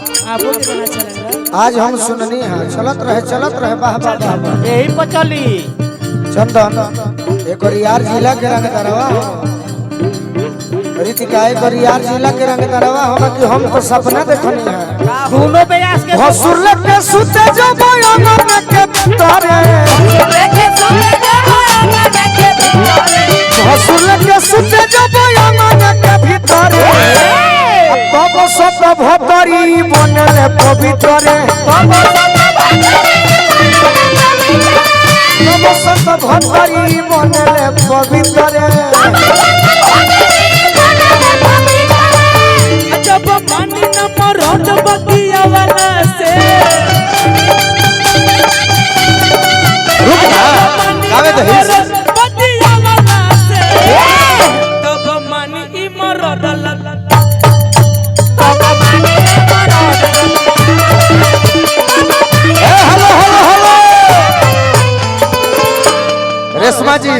आपको कितना चलेगा? आज हम सुननी है चलत रहे वाह वाह वाह यही पर चली चंदन एक और यार जिला के रंग दरवा रीतिका एक और यार जिला के रंग दरवा होगा कि हम तो सपना देखनी है दोनों बेयास के हसुर के सुते जो बयाना के तारे हसुर के सुते जो बयाना के भीतर तब सत भतरी बनल पवित्र तब सत भतरी बनल पवित्र जब पानी न मरोट बगिया वाला से गावे तो हिस बगिया वाला से तब मानी ई मरोट तब मानी ई मरोट हेलो रेशमा जी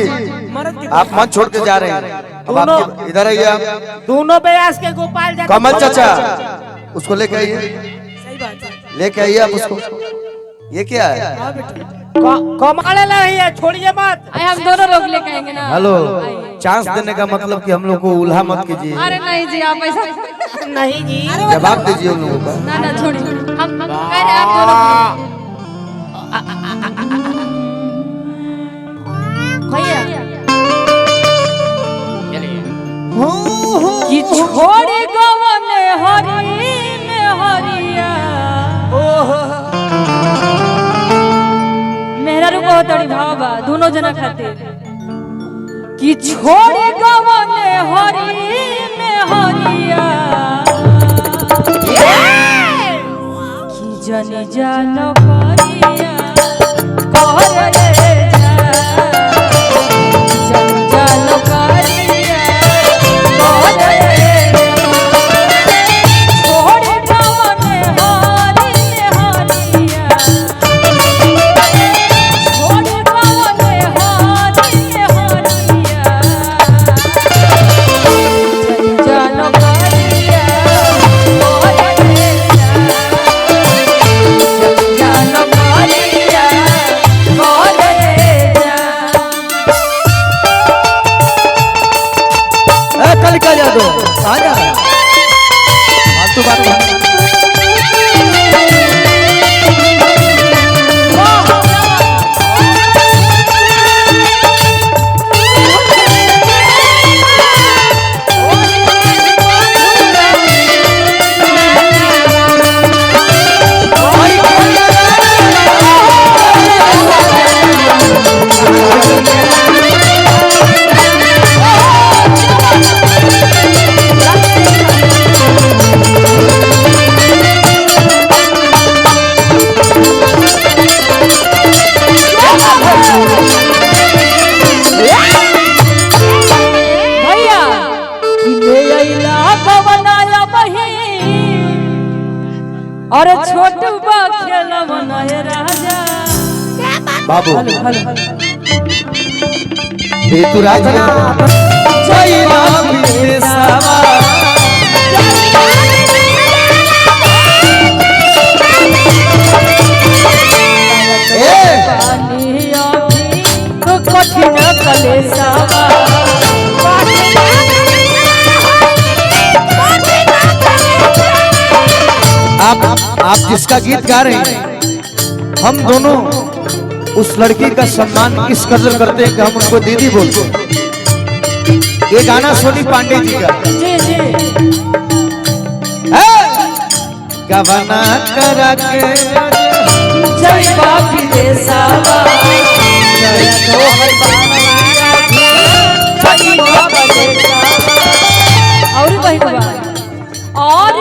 आप मन छोड़ के जा रहे हैं अब आप इधर आइए आप दोनों बेयास के गोपाल जा कमल चाचा उसको लेके आइए सही बात है लेके आइए आप उसको ये क्या है कमाल नहीं है छोड़िए मत हम दोनों लोग लेके आएंगे ना। हेलो चांस देने का मतलब कि हम लोग को उल्हा मत कीजिए अरे नहीं जी आप ऐसा नहीं जी जवाब दीजिए उन लोगों का ना छोड़िए हम कह रहे हैं आप दोनों भैया कि छोड़ी गवन हरी में हरिया मेरा रुको तड़ी भावा दोनों जना खाते कि छोड़ी गवन हरी में हरिया कि जनी जानो करिया कर रे जनी जानो करिया कर रे छोड़ गवन हरी में हरिया छोड़ गवन हरी में हरिया जनी जानो करिया कर रे जनी जानो करिया कर रे कल का जा दो आ जा फालतू बात भैया कि ले अइला गवनाया बही और छोटू बा खेलवनाय राजा बाबू तू राजा जय राम विदेशवा पानी अभी तो कठिन कलेसावा आप जिसका गीत गा रहे हैं हम दोनों उस लड़की का सम्मान किस कदर करते हैं कि हम उनको दीदी बोलते हैं। ये गाना सोनी पांडे जी का जी जी गवना करा के जय बापी देसावा जय तोहर बाबा जय बाबा देसावा और बहिन और